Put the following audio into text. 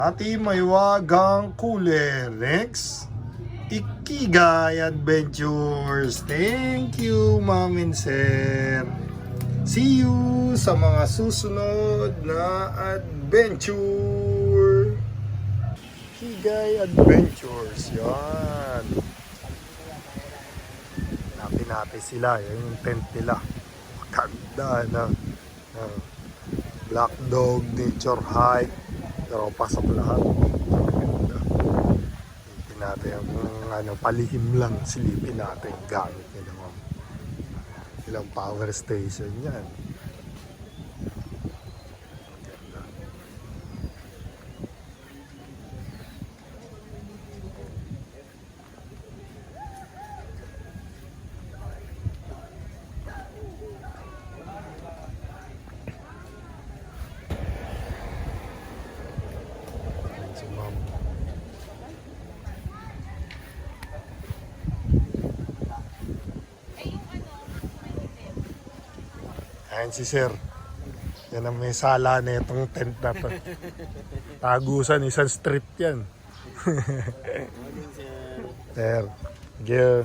Ati Maywagang Cooler next Ikigay Adventures. Thank you, Ma'am and Sir. See you sa mga susunod na adventure. Ikigay Adventures. Yan. Hanapin natin sila. Yan yung tent nila. Maganda na. Black Dog Nature Hike. Pero pasok lahat. Maganda. Silipin natin yung palihim lang. Silipin natin yung gamit nila. Ilang power station yan. Maganda. Si Ma'am. Ayan si Sir. Yan ang may sala na itong tent na to. Tagusan, isang street yan. Sir, thank you.